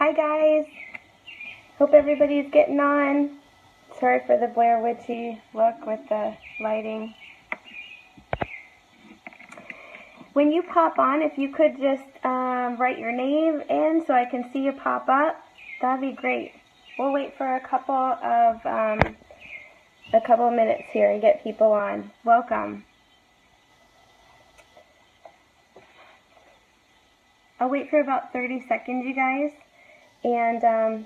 Hi guys, hope everybody's getting on. Sorry for the Blair Witchy look with the lighting. When you pop on, if you could just write your name in so I can see you pop up, that'd be great. We'll wait for a couple of minutes here and get people on. Welcome. I'll wait for about 30 seconds, you guys. And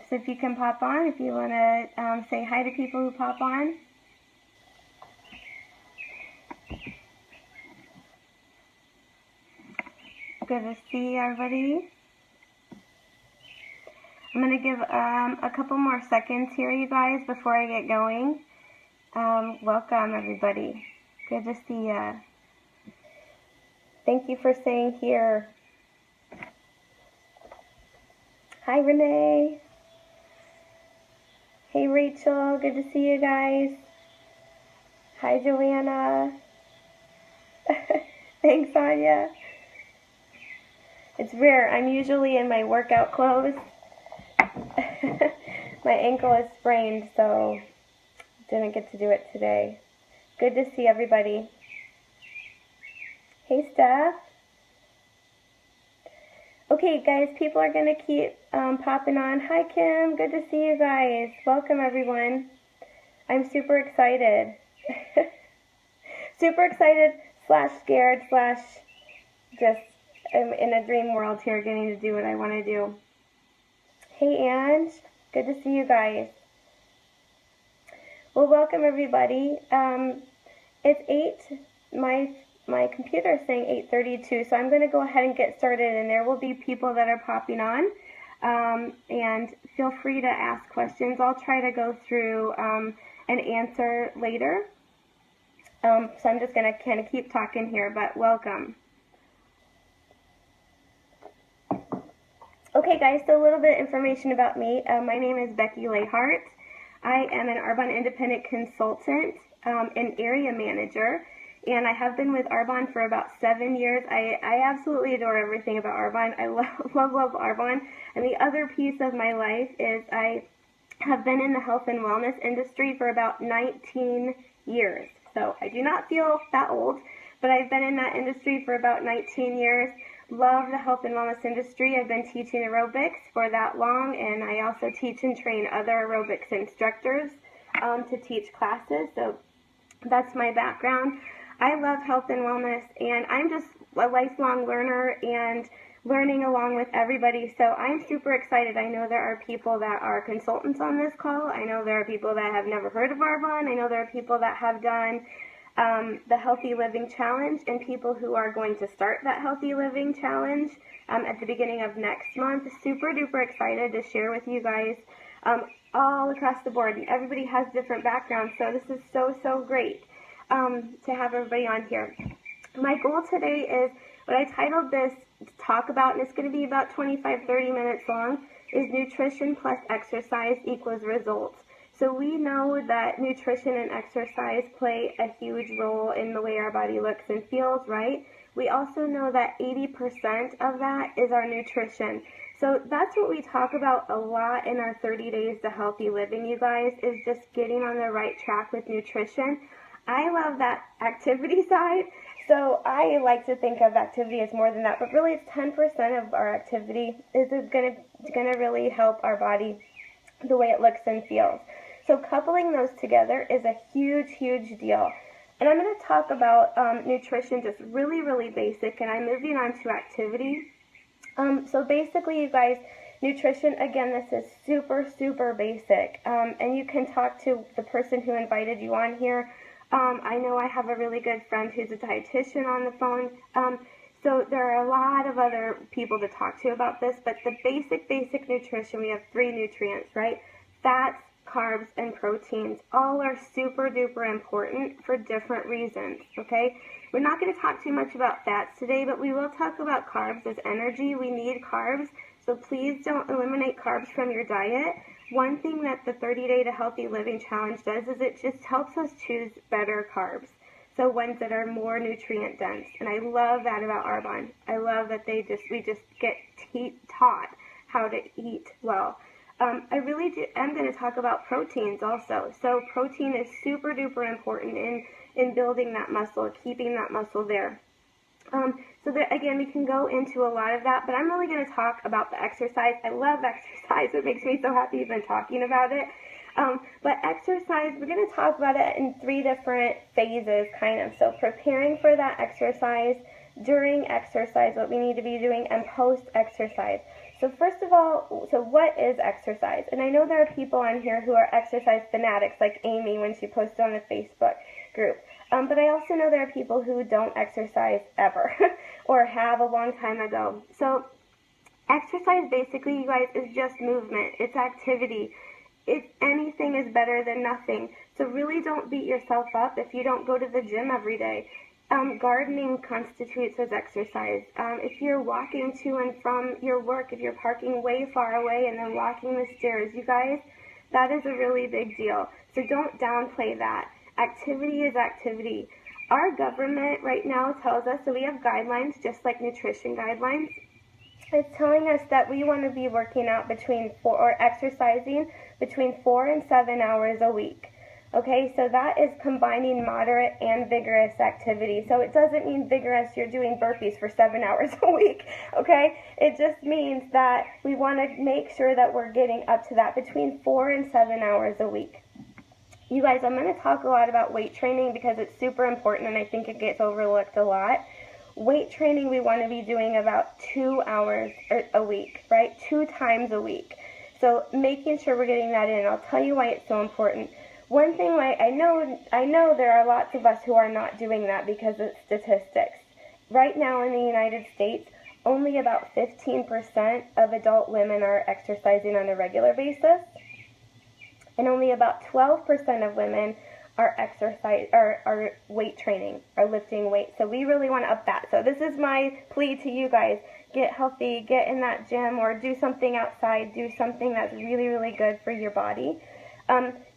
so if you can pop on, if you want to say hi to people who pop on. Good to see everybody. I'm going to give a couple more seconds here, you guys, before I get going. Welcome, everybody. Good to see ya. Thank you for staying here. Hi, Renee. Hey, Rachel. Good to see you guys. Hi, Joanna. Thanks, Anya. It's rare. I'm usually in my workout clothes. My ankle is sprained, so didn't get to do it today. Good to see everybody. Hey, Steph. Okay, guys, people are going to keep popping on. Hi, Kim. Good to see you guys. Welcome, everyone. I'm super excited. Super excited / scared / just I'm in a dream world here getting to do what I want to do. Hey, Ange. Good to see you guys. Well, welcome, everybody. It's 8. My computer is saying 8:32, so I'm going to go ahead and get started, and there will be people that are popping on, and feel free to ask questions. I'll try to go through and answer later, so I'm just going to kind of keep talking here, but welcome. Okay, guys, so a little bit of information about me. My name is Becky Lahart. I am an Arbonne Independent Consultant and Area Manager. And I have been with Arbonne for about 7 years. I absolutely adore everything about Arbonne. I love Arbonne. And the other piece of my life is I have been in the health and wellness industry for about 19 years. So I do not feel that old, but I've been in that industry for about 19 years. Love the health and wellness industry. I've been teaching aerobics for that long, and I also teach and train other aerobics instructors to teach classes. So that's my background. I love health and wellness, and I'm just a lifelong learner and learning along with everybody, so I'm super excited. I know there are people that are consultants on this call. I know there are people that have never heard of Arbonne. I know there are people that have done the Healthy Living Challenge, and people who are going to start that Healthy Living Challenge at the beginning of next month. Super duper excited to share with you guys all across the board, and everybody has different backgrounds, so this is so great. To have everybody on here. My goal today is what I titled this talk about, and it's going to be about 25-30 minutes long, is nutrition plus exercise equals results. So we know that nutrition and exercise play a huge role in the way our body looks and feels, right? We also know that 80% of that is our nutrition. So that's what we talk about a lot in our 30 Days to Healthy Living, you guys, is just getting on the right track with nutrition. I love that activity side, so I like to think of activity as more than that, but really it's 10% of our activity is gonna really help our body the way it looks and feels. So coupling those together is a huge deal. And I'm going to talk about nutrition just really basic, and I'm moving on to activity. So basically, you guys, nutrition, again, this is super basic, and you can talk to the person who invited you on here. I know I have a really good friend who's a dietitian on the phone, so there are a lot of other people to talk to about this, but the basic nutrition, we have 3 nutrients, right? Fats, carbs, and proteins. All are super duper important for different reasons, okay? We're not going to talk too much about fats today, but we will talk about carbs as energy. We need carbs, so please don't eliminate carbs from your diet. One thing that the 30 Day to Healthy Living Challenge does is it just helps us choose better carbs, so ones that are more nutrient dense. And I love that about Arbonne. I love that we just get taught how to eat well. I really am going to talk about proteins also. So protein is super duper important in building that muscle, keeping that muscle there. So that, again, we can go into a lot of that, but I'm really going to talk about the exercise. I love exercise. It makes me so happy even talking about it. But exercise, we're going to talk about it in 3 different phases, kind of. So preparing for that exercise, during exercise, what we need to be doing, and post-exercise. So first of all, so what is exercise? And I know there are people on here who are exercise fanatics, like Amy when she posted on the Facebook group. But I also know there are people who don't exercise ever or have a long time ago. So exercise basically, you guys, is just movement. It's activity. Anything is better than nothing. So really don't beat yourself up if you don't go to the gym every day. Gardening constitutes as exercise. If you're walking to and from your work, if you're parking way far away and then walking the stairs, you guys, that is a really big deal. So don't downplay that. Activity is activity. Our government right now tells us, so we have guidelines, just like nutrition guidelines. It's telling us that we want to be working out exercising between 4 and 7 hours a week. Okay, so that is combining moderate and vigorous activity. So it doesn't mean vigorous, you're doing burpees for 7 hours a week, okay? It just means that we want to make sure that we're getting up to that between 4 and 7 hours a week. You guys, I'm going to talk a lot about weight training because it's super important and I think it gets overlooked a lot. Weight training we want to be doing about 2 hours a week, right? 2 times a week. So making sure we're getting that in. I'll tell you why it's so important. One thing I know there are lots of us who are not doing that because of statistics. Right now in the United States, only about 15% of adult women are exercising on a regular basis. And only about 12% of women are weight training, are lifting weights. So we really want to up that. So this is my plea to you guys. Get healthy, get in that gym, or do something outside, do something that's really, really good for your body.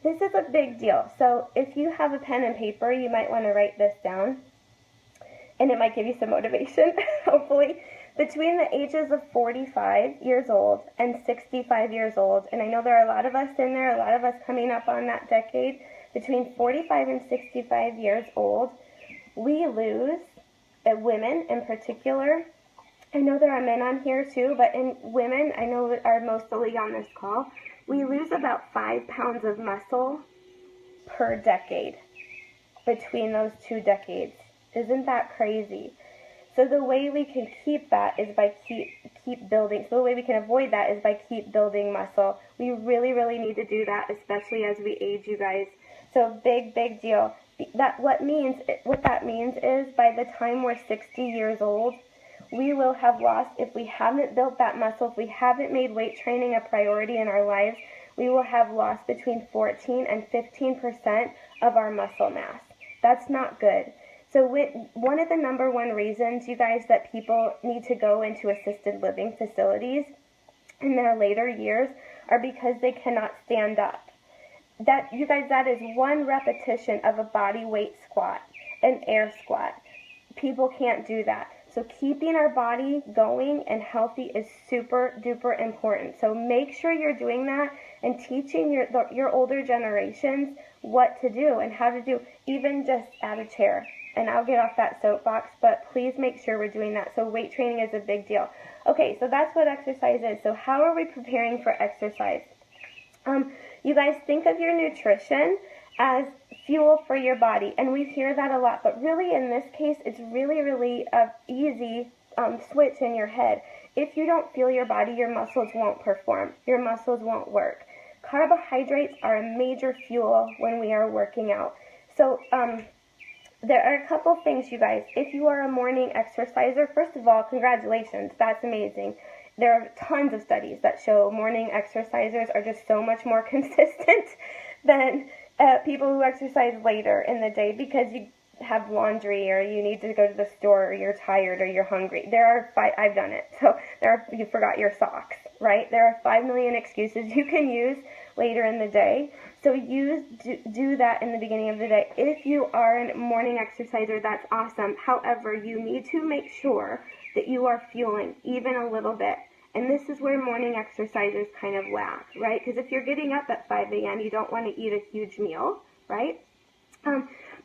This is a big deal. So if you have a pen and paper, you might want to write this down. And it might give you some motivation, hopefully. Between the ages of 45 years old and 65 years old, and I know there are a lot of us in there, a lot of us coming up on that decade, between 45 and 65 years old, we lose, women in particular, I know there are men on here too, but in women, I know are mostly on this call, we lose about 5 pounds of muscle per decade between those 2 decades. Isn't that crazy? So the way we can keep that is by keep building. So the way we can avoid that is by keep building muscle. We really, really need to do that, especially as we age, you guys. So big, big deal. What that means is by the time we're 60 years old, we will have lost, if we haven't built that muscle, if we haven't made weight training a priority in our lives, we will have lost between 14 and 15% of our muscle mass. That's not good. So one of the number 1 reasons, you guys, that people need to go into assisted living facilities in their later years are because they cannot stand up. You guys, that is 1 repetition of a body weight squat, an air squat. People can't do that. So keeping our body going and healthy is super duper important. So make sure you're doing that and teaching your older generations what to do and how to do, even just at a chair. And I'll get off that soapbox, but please make sure we're doing that. So weight training is a big deal. Okay, so that's what exercise is. So how are we preparing for exercise? You guys, think of your nutrition as fuel for your body, and we hear that a lot, but really in this case, it's really, really easy switch in your head. If you don't fuel your body, your muscles won't perform. Your muscles won't work. Carbohydrates are a major fuel when we are working out. So there are a couple things, you guys. If you are a morning exerciser, first of all, congratulations. That's amazing. There are tons of studies that show morning exercisers are just so much more consistent than people who exercise later in the day because you have laundry or you need to go to the store or you're tired or you're hungry. I've done it. So you forgot your socks, right? There are 5 million excuses you can use later in the day. So do that in the beginning of the day. If you are a morning exerciser, that's awesome. However, you need to make sure that you are fueling even a little bit. And this is where morning exercises kind of lack, right? Because if you're getting up at 5 a.m., you don't want to eat a huge meal, right?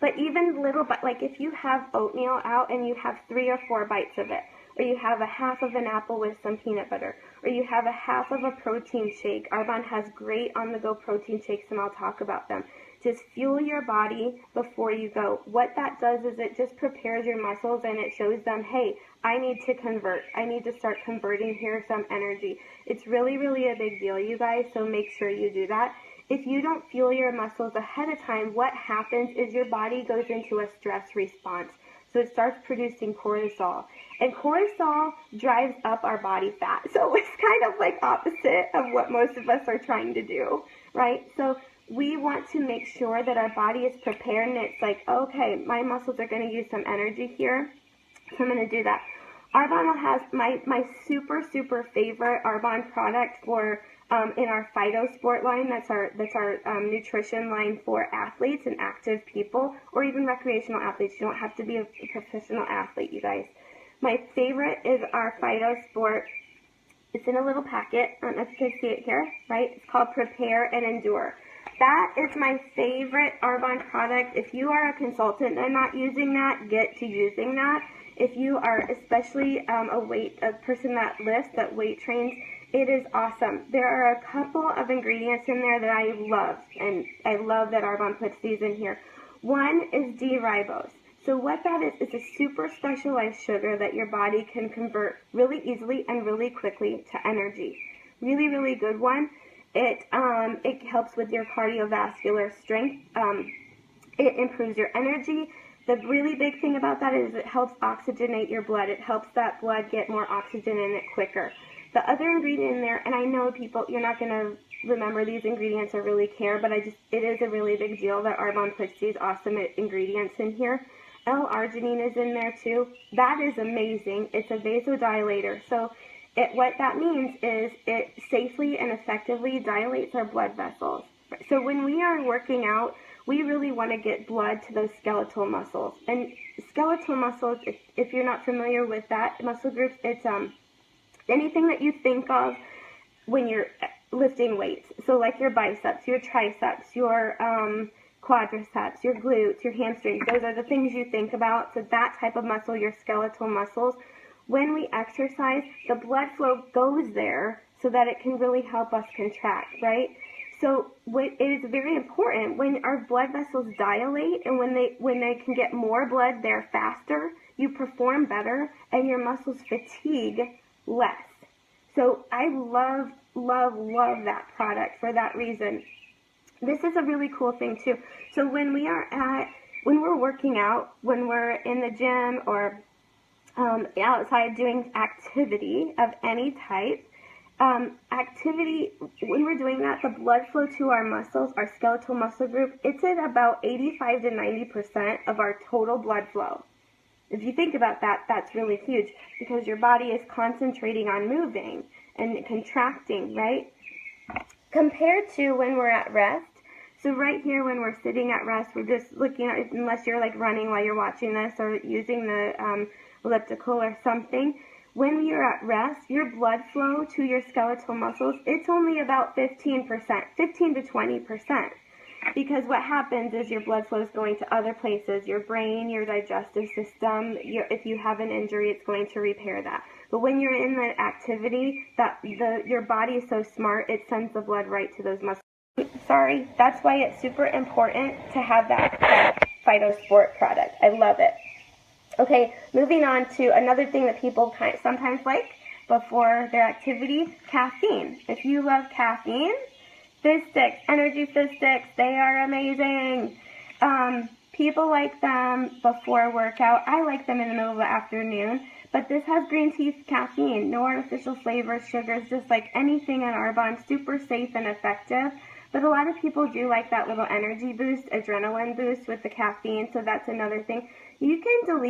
But even little, like if you have oatmeal out and you have 3 or 4 bites of it, or you have a half of an apple with some peanut butter, or you have a half of a protein shake. Arbonne has great on-the-go protein shakes, and I'll talk about them. Just fuel your body before you go. What that does is it just prepares your muscles, and it shows them, hey, I need to convert. I need to start converting here some energy. It's really, really a big deal, you guys, so make sure you do that. If you don't fuel your muscles ahead of time, what happens is your body goes into a stress response. So it starts producing cortisol. And cortisol drives up our body fat. So it's kind of like opposite of what most of us are trying to do, right? So we want to make sure that our body is prepared, and it's like, okay, my muscles are going to use some energy here, so I'm going to do that. Arbonne has my super, super favorite Arbonne product for in our PhytoSport line. That's our nutrition line for athletes and active people, or even recreational athletes. You don't have to be a professional athlete, you guys. My favorite is our PhytoSport. It's in a little packet. I don't know if you can see it here, right? It's called Prepare and Endure. That is my favorite Arbonne product. If you are a consultant and not using that, get to using that. If you are especially a person that lifts, that weight trains, it is awesome. There are a couple of ingredients in there that I love, and I love that Arbonne puts these in here. One is D-ribose. So what that is a super specialized sugar that your body can convert really easily and really quickly to energy. Really, really good one. It helps with your cardiovascular strength. It improves your energy. The really big thing about that is it helps oxygenate your blood. It helps that blood get more oxygen in it quicker. The other ingredient in there, and I know people, you're not going to remember these ingredients or really care, but it is a really big deal that Arbonne puts these awesome ingredients in here. L-arginine is in there too. That is amazing. It's a vasodilator. So what that means is it safely and effectively dilates our blood vessels. So when we are working out, we really want to get blood to those skeletal muscles. And skeletal muscles, if you're not familiar with that muscle group, it's anything that you think of when you're lifting weights. So like your biceps, your triceps, your quadriceps, your glutes, your hamstrings, those are the things you think about. So that type of muscle, your skeletal muscles, when we exercise, the blood flow goes there so that it can really help us contract, right? So it is very important when our blood vessels dilate and when they can get more blood there faster, you perform better and your muscles fatigue less. So I love, love, love that product for that reason. This is a really cool thing too. So when we're working out, when we're in the gym or outside doing activity of any type, when we're doing that, the blood flow to our muscles, our skeletal muscle group, it's at about 85 to 90% of our total blood flow. If you think about that, that's really huge because your body is concentrating on moving and contracting, right? Compared to when we're at rest. So right here when we're sitting at rest, we're just looking at, unless you're like running while you're watching this or using the elliptical or something, when you're at rest, your blood flow to your skeletal muscles, it's only about 15% to 20%. Because what happens is your blood flow is going to other places, your brain, your digestive system. If you have an injury, it's going to repair that. But when you're in the activity, your body is so smart, it sends the blood right to those muscles. Sorry, that's why it's super important to have that PhytoSport product. I love it. Okay, moving on to another thing that people sometimes like before their activity, caffeine. If you love caffeine, Fizz Sticks, energy Fizz Sticks, they are amazing. People like them before workout. I like them in the middle of the afternoon. But this has green tea caffeine, no artificial flavors, sugars, just like anything in Arbonne, super safe and effective. But a lot of people do like that little energy boost, adrenaline boost with the caffeine, so that's another thing. You can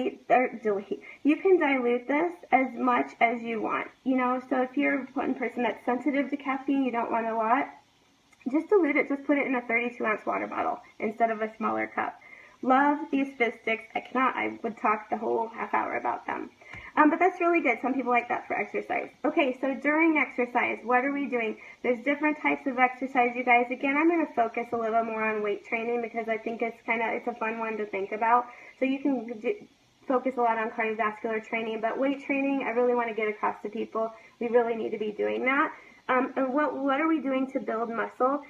you can dilute this as much as you want, so if you're one person that's sensitive to caffeine, you don't want a lot, just dilute it, just put it in a 32-ounce water bottle instead of a smaller cup. Love these Fizz Sticks. I would talk the whole half hour about them. But that's really good. Some people like that for exercise. Okay, so during exercise, what are we doing? There's different types of exercise, you guys. Again, I'm going to focus a little more on weight training because I think it's a fun one to think about. So you can focus a lot on cardiovascular training, but weight training, I really want to get across to people. We really need to be doing that. And what are we doing to build muscle?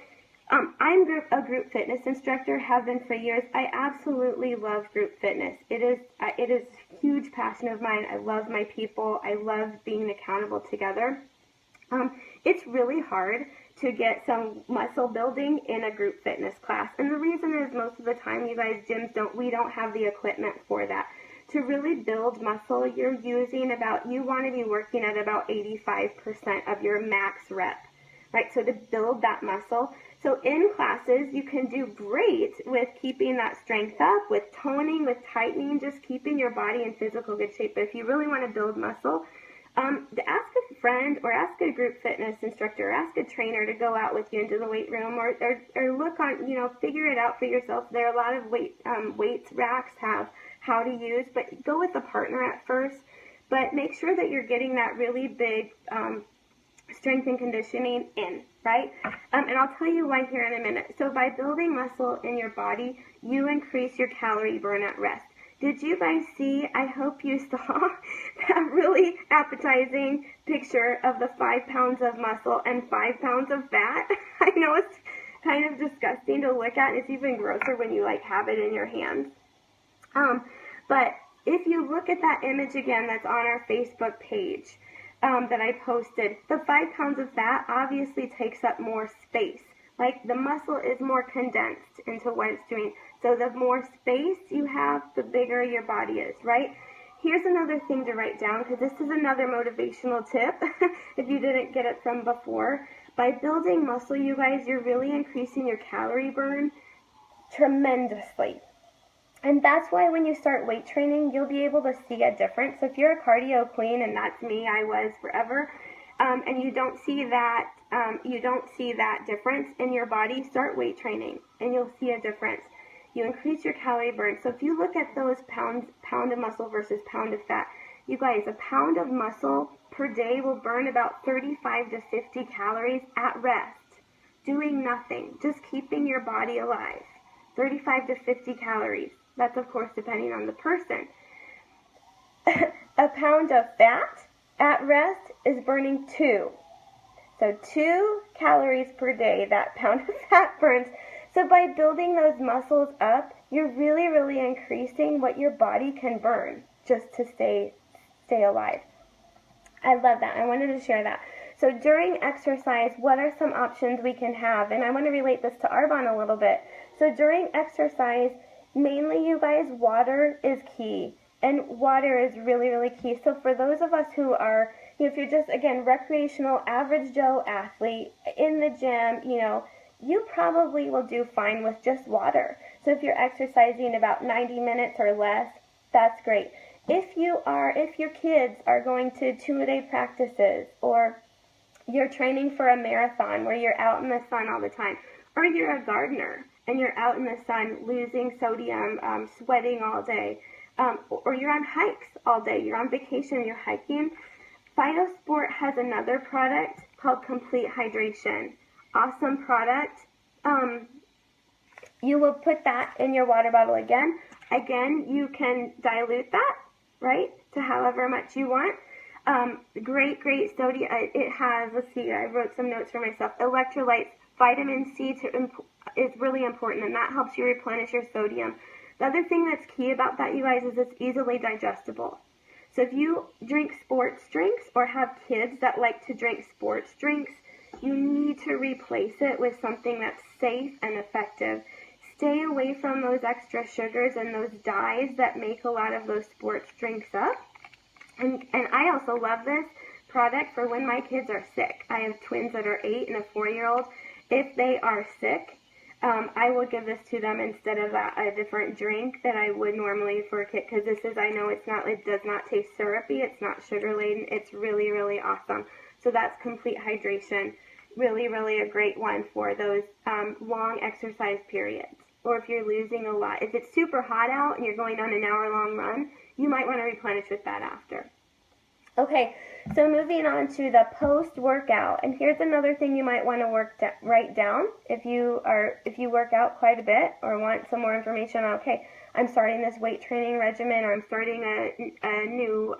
I'm a group fitness instructor, have been for years. I absolutely love group fitness. It is a huge passion of mine. I love my people. I love being accountable together. It's really hard to get some muscle building in a group fitness class. And the reason is most of the time, you guys, gyms we don't have the equipment for that. To really build muscle, you want to be working at about 85% of your max rep, right? So to build that muscle. So in classes, you can do great with keeping that strength up, with toning, with tightening, just keeping your body in physical good shape. But if you really want to build muscle, ask a friend or ask a group fitness instructor or ask a trainer to go out with you into the weight room or look on, figure it out for yourself. There are a lot of weights racks have how to use, but go with a partner at first. But make sure that you're getting that really big strength and conditioning in, right? And I'll tell you why here in a minute. So by building muscle in your body, you increase your calorie burn at rest. Did you guys see, I hope you saw that really appetizing picture of the 5 pounds of muscle and 5 pounds of fat? I know it's kind of disgusting to look at. It's even grosser when you have it in your hands. But if you look at that image again that's on our Facebook page, that I posted, the 5 pounds of fat obviously takes up more space. Like the muscle is more condensed into what it's doing. So the more space you have, the bigger your body is, right? Here's another thing to write down, because this is another motivational tip if you didn't get it from before. By building muscle, you guys, you're really increasing your calorie burn tremendously. And that's why when you start weight training, you'll be able to see a difference. So if you're a cardio queen, and that's me, I was forever, and you don't see that difference in your body, start weight training, and you'll see a difference. You increase your calorie burn. So if you look at those pound of muscle versus pound of fat, you guys, a pound of muscle per day will burn about 35 to 50 calories at rest, doing nothing, just keeping your body alive. 35 to 50 calories. That's, of course, depending on the person. A pound of fat at rest is burning 2. So 2 calories per day that pound of fat burns. So by building those muscles up, you're really, really increasing what your body can burn just to stay alive. I love that. I wanted to share that. So during exercise, what are some options we can have? And I want to relate this to Arbonne a little bit. So during exercise, mainly, you guys, water is key. And water is really, really key. So for those of us who are, if you're just, again, recreational, average Joe athlete in the gym, you probably will do fine with just water. So if you're exercising about 90 minutes or less, that's great. If your kids are going to 2-a-day practices, or you're training for a marathon where you're out in the sun all the time, or you're a gardener and you're out in the sun losing sodium, sweating all day, or you're on hikes all day, you're on vacation, you're hiking, Phytosport has another product called Complete Hydration. Awesome product. You will put that in your water bottle again. Again, you can dilute that, right, to however much you want. Great sodium. It has, let's see, I wrote some notes for myself. Electrolytes, vitamin C is really important, and that helps you replenish your sodium. The other thing that's key about that, you guys, is it's easily digestible. So if you drink sports drinks or have kids that like to drink sports drinks, you need to replace it with something that's safe and effective. Stay away from those extra sugars and those dyes that make a lot of those sports drinks up. And I also love this product for when my kids are sick. I have twins that are 8 and a 4-year-old. If they are sick, I will give this to them instead of a different drink that I would normally for a kid, because this is, I know it does not taste syrupy, it's not sugar laden, it's really, really awesome. So that's Complete Hydration. Really, really a great one for those long exercise periods. Or if you're losing a lot. If it's super hot out and you're going on an hour-long run, you might want to replenish with that after. Okay, so moving on to the post-workout, and here's another thing you might want to write down if you work out quite a bit or want some more information on, okay, I'm starting this weight training regimen, or I'm starting a new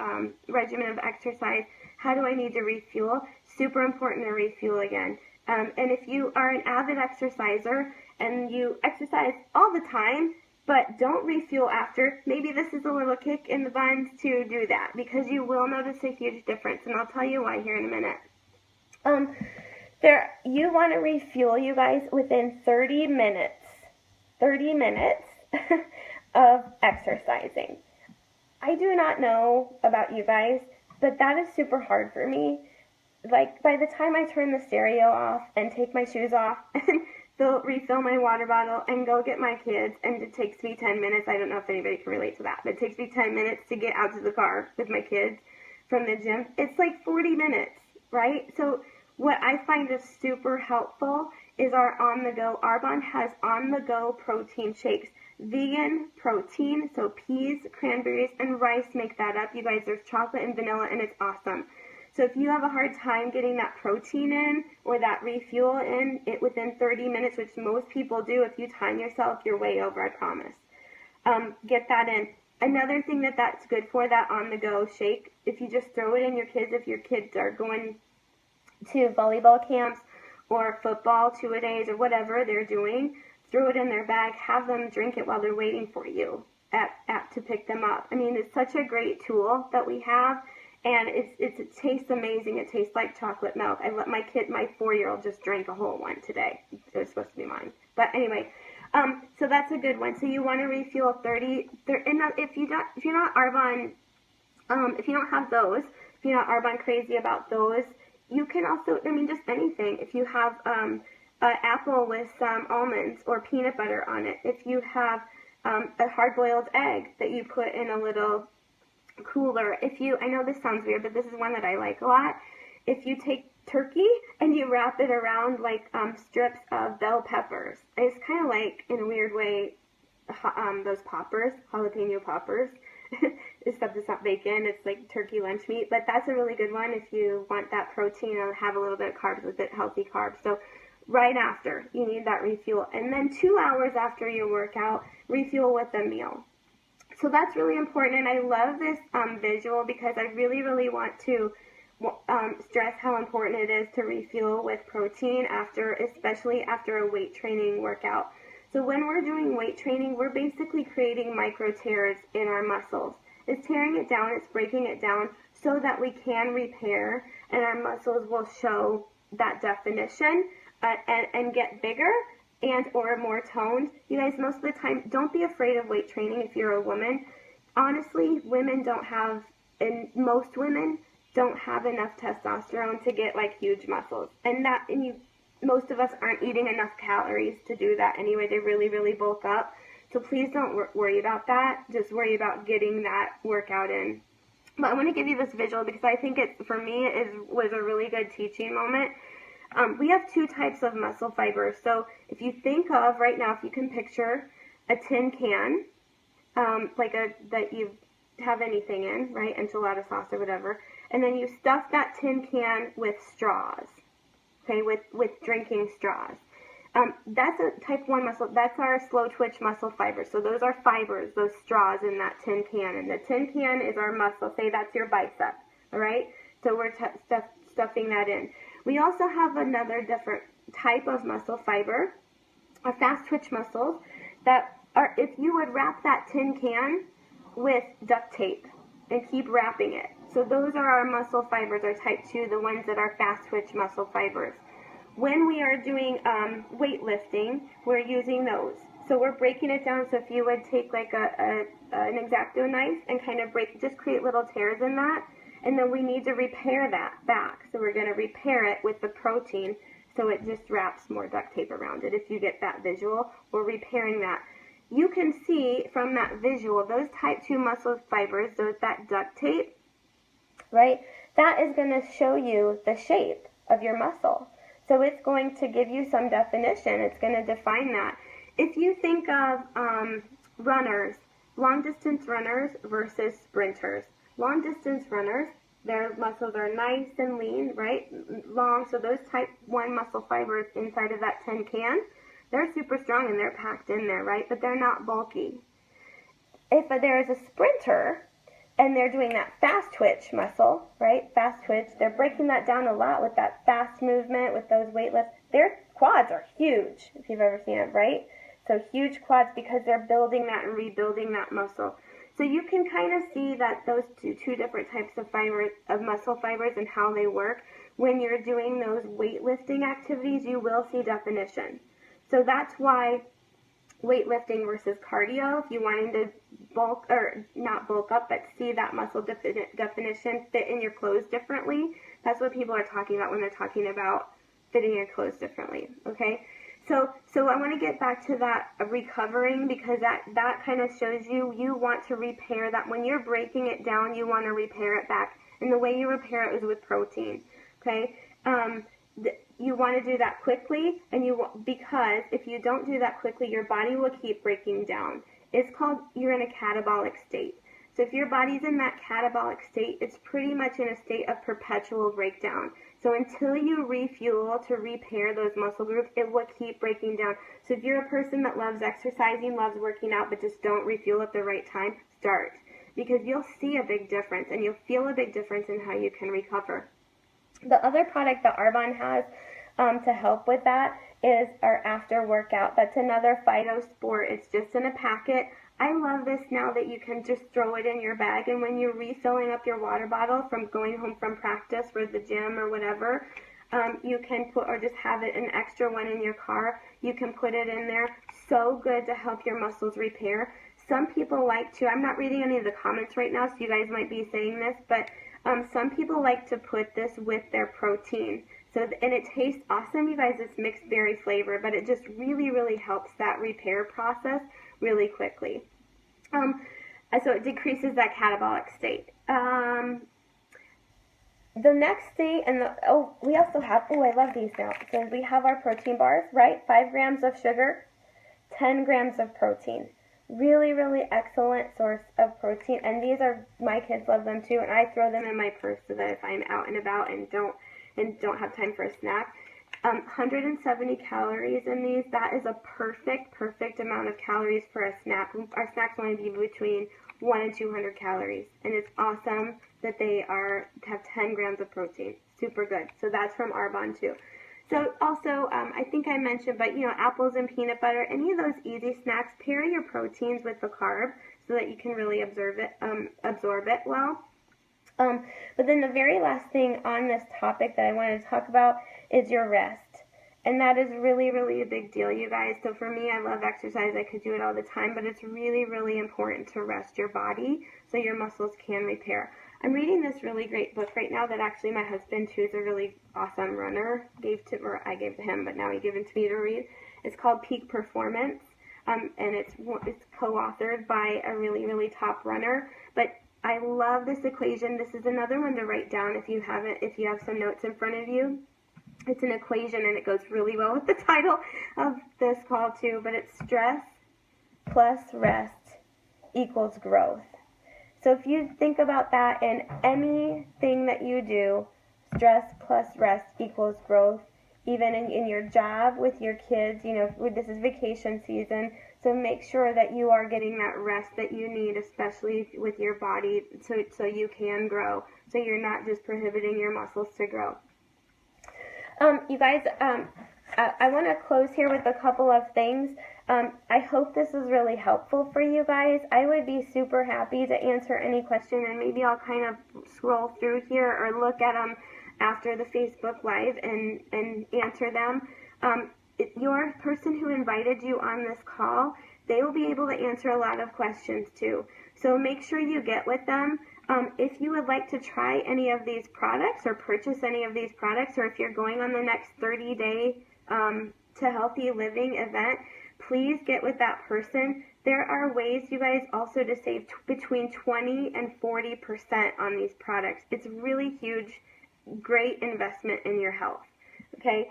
regimen of exercise. How do I need to refuel? Super important to refuel again. And if you are an avid exerciser and you exercise all the time, but don't refuel after, maybe this is a little kick in the buns to do that, because you will notice a huge difference, and I'll tell you why here in a minute. You want to refuel, you guys, within 30 minutes. 30 minutes of exercising. I do not know about you guys, but that is super hard for me. Like, by the time I turn the stereo off and take my shoes off and refill my water bottle and go get my kids, and it takes me 10 minutes. I don't know if anybody can relate to that, but it takes me 10 minutes to get out to the car with my kids from the gym. It's like 40 minutes, right? So what I find is super helpful is our on-the-go. Arbonne has on-the-go protein shakes. Vegan protein, so peas, cranberries, and rice make that up. You guys, there's chocolate and vanilla, and it's awesome. So if you have a hard time getting that protein in or that refuel in it within 30 minutes, which most people do, if you time yourself, you're way over, I promise. Get that in. Another thing that's good for that on-the-go shake, if you just throw it in your kids, if your kids are going to volleyball camps or football 2-a-days or whatever they're doing, throw it in their bag, have them drink it while they're waiting for you to pick them up. I mean, it's such a great tool that we have. And it tastes amazing. It tastes like chocolate milk. I let my 4-year-old just drank a whole one today. It was supposed to be mine. But anyway, so that's a good one. So you want to refuel 30. And if you're not Arbonne, if you don't have those, if you're not Arbonne crazy about those, you can also, I mean, just anything. If you have an apple with some almonds or peanut butter on it, if you have a hard-boiled egg that you put in a little cooler, I know this sounds weird, but this is one that I like a lot. If you take turkey and you wrap it around like strips of bell peppers, it's kind of like, in a weird way, those poppers, jalapeno poppers, except it's not bacon, it's like turkey lunch meat, but that's a really good one if you want that protein and have a little bit of carbs with it, healthy carbs. So right after, you need that refuel. And then 2 hours after your workout, refuel with a meal. So that's really important, and I love this visual because I really, really want to stress how important it is to refuel with protein especially after a weight training workout. So when we're doing weight training, we're basically creating micro tears in our muscles. It's tearing it down, it's breaking it down so that we can repair, and our muscles will show that definition and get bigger and or more toned. You guys, most of the time, don't be afraid of weight training if you're a woman. Honestly, most women don't have enough testosterone to get like huge muscles. Most of us aren't eating enough calories to do that anyway. They really, really bulk up. So please don't worry about that. Just worry about getting that workout in. But I want to give you this visual because I think for me, was a really good teaching moment. We have 2 types of muscle fibers. So if you think of right now, if you can picture a tin can, that you have anything in, right? Enchilada sauce or whatever. And then you stuff that tin can with straws, okay, with drinking straws. That's a type 1 muscle. That's our slow twitch muscle fibers. So those are fibers, those straws in that tin can. And the tin can is our muscle. Say that's your bicep, all right? So we're stuffing that in. We also have another different type of muscle fiber, a fast twitch muscles, that are, if you would wrap that tin can with duct tape and keep wrapping it. So those are our muscle fibers, our type 2, the ones that are fast twitch muscle fibers. When we are doing weightlifting, we're using those. So we're breaking it down. So if you would take like an X-Acto knife and kind of just create little tears in that, and then we need to repair that back. So we're going to repair it with the protein, so it just wraps more duct tape around it. If you get that visual, we're repairing that. You can see from that visual, those type 2 muscle fibers, that duct tape, right, that is going to show you the shape of your muscle. So it's going to give you some definition. It's going to define that. If you think of runners, long-distance runners versus sprinters. Long-distance runners, Their muscles are nice and lean, right? Long. So those type 1 muscle fibers inside of that tin can, they're super strong and they're packed in there, right? But they're not bulky. If there is a sprinter and they're doing that fast twitch muscle, right? Fast twitch, they're breaking that down a lot with that fast movement, with those weight lifts. Their quads are huge, if you've ever seen it, right? So huge quads because they're building that and rebuilding that muscle. So you can kind of see that those two different types of fibers, of muscle fibers, and how they work. When you're doing those weightlifting activities, you will see definition. So that's why weightlifting versus cardio, if you wanted to bulk, or not bulk up, but see that muscle definition fit in your clothes differently, that's what people are talking about when they're talking about fitting your clothes differently, okay? So I want to get back to that recovering, because that kind of shows you want to repair that. When you're breaking it down, you want to repair it back. And the way you repair it is with protein, okay? You want to do that quickly, because if you don't do that quickly, your body will keep breaking down. It's called, you're in a catabolic state. So if your body's in that catabolic state, it's pretty much in a state of perpetual breakdown. So until you refuel to repair those muscle groups, it will keep breaking down. So if you're a person that loves exercising, loves working out, but just don't refuel at the right time, start. Because you'll see a big difference, and you'll feel a big difference in how you can recover. The other product that Arbonne has to help with that is our after workout. That's another Phyto Sport. It's just in a packet. I love this now that you can just throw it in your bag, and when you're refilling up your water bottle from going home from practice for the gym or whatever, you can put, or just have it an extra one in your car. You can put it in there. So good to help your muscles repair. Some people like to, I'm not reading any of the comments right now, so you guys might be saying this, but some people like to put this with their protein. So, and it tastes awesome, you guys. It's mixed berry flavor, but it just really, really helps that repair process really quickly. So it decreases that catabolic state. The next thing, we also have, I love these now. So we have our protein bars, right? 5 grams of sugar, 10 grams of protein. Really, really excellent source of protein. And these are, my kids love them too, and I throw them in my purse so that if I'm out and about and don't have time for a snack. 170 calories in these. That is a perfect amount of calories for a snack. Our snacks want to be between 100 and 200 calories, and it's awesome that they have 10 grams of protein. Super good. So that's from Arbonne too. So also, I think I mentioned, but apples and peanut butter, any of those easy snacks, pair your proteins with the carb so that you can really absorb it well. But then the very last thing on this topic that I wanted to talk about is your rest. And that is really, really a big deal, you guys. So for me, I love exercise. I could do it all the time, but it's really, really important to rest your body so your muscles can repair. I'm reading this really great book right now that actually my husband, who is a really awesome runner, I gave to him, but now he gave it to me to read. It's called Peak Performance, and it's co-authored by a really, really top runner. But I love this equation. This is another one to write down if you have some notes in front of you. It's an equation, and it goes really well with the title of this call too, but it's stress plus rest equals growth. So if you think about that in anything that you do, stress plus rest equals growth. Even in your job with your kids, this is vacation season, so make sure that you are getting that rest that you need, especially with your body, so you can grow, so you're not just prohibiting your muscles to grow. You guys, I want to close here with a couple of things. I hope this is really helpful for you guys. I would be super happy to answer any question, and maybe I'll kind of scroll through here or look at them after the Facebook Live and answer them. Your person who invited you on this call, they will be able to answer a lot of questions too. So make sure you get with them. If you would like to try any of these products or purchase any of these products, or if you're going on the next 30-day to Healthy Living event, please get with that person. There are ways, you guys, also to save between 20 and 40% on these products. It's really huge, great investment in your health. Okay,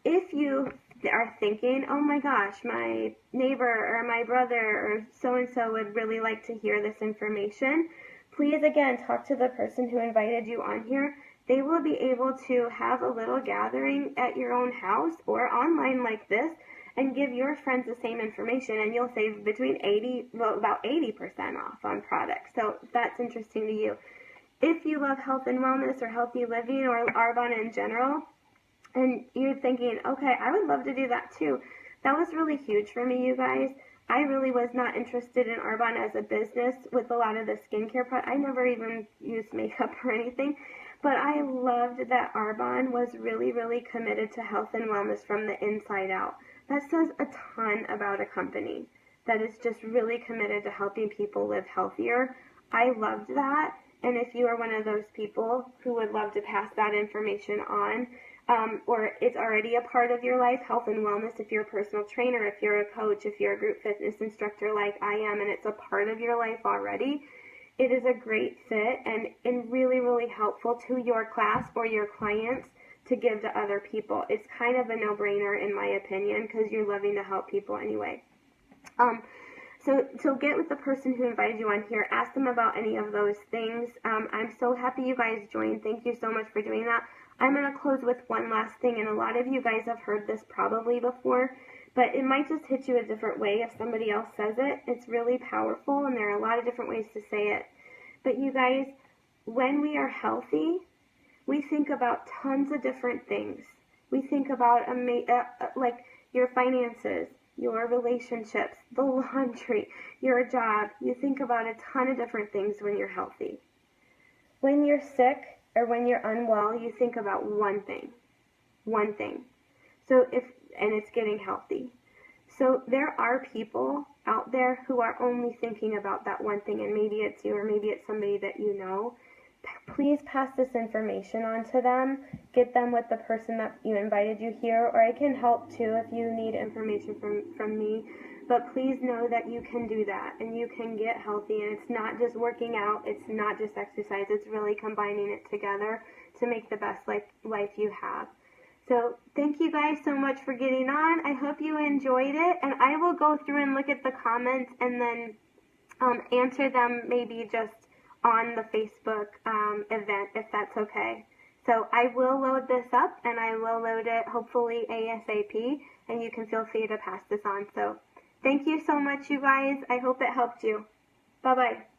if you are thinking, oh my gosh, my neighbor or my brother or so-and-so would really like to hear this information, please again talk to the person who invited you on here. They will be able to have a little gathering at your own house or online like this and give your friends the same information, and you'll save about 80% off on products. So that's interesting to you. If you love health and wellness or healthy living or Arbonne in general, and you're thinking, okay, I would love to do that too. That was really huge for me, you guys. I really was not interested in Arbonne as a business with a lot of the skincare products. I never even used makeup or anything. But I loved that Arbonne was really, really committed to health and wellness from the inside out. That says a ton about a company that is just really committed to helping people live healthier. I loved that. And if you are one of those people who would love to pass that information on, or it's already a part of your life, health and wellness, if you're a personal trainer, if you're a coach, if you're a group fitness instructor like I am, and it's a part of your life already, it is a great fit and really, really helpful to your class or your clients to give to other people. It's kind of a no-brainer in my opinion because you're loving to help people anyway. So get with the person who invited you on here. Ask them about any of those things. I'm so happy you guys joined. Thank you so much for doing that. I'm going to close with one last thing, and a lot of you guys have heard this probably before, but it might just hit you a different way if somebody else says it. It's really powerful, and there are a lot of different ways to say it. But you guys, when we are healthy, we think about tons of different things. We think about like your finances, your relationships, the laundry, your job. You think about a ton of different things when you're healthy. When you're sick or when you're unwell, you think about one thing. So and it's getting healthy. So there are people out there who are only thinking about that one thing, and maybe it's you or maybe it's somebody that you know. Please pass this information on to them. Get them with the person that invited you here, or I can help too if you need information from me. But please know that you can do that, and you can get healthy, and it's not just working out, it's not just exercise, it's really combining it together to make the best life you have. So thank you guys so much for getting on. I hope you enjoyed it, and I will go through and look at the comments and then answer them maybe just on the Facebook event, if that's okay. So I will load this up, and I will load it hopefully ASAP, and you can feel free to pass this on. So thank you so much, you guys. I hope it helped you. Bye-bye.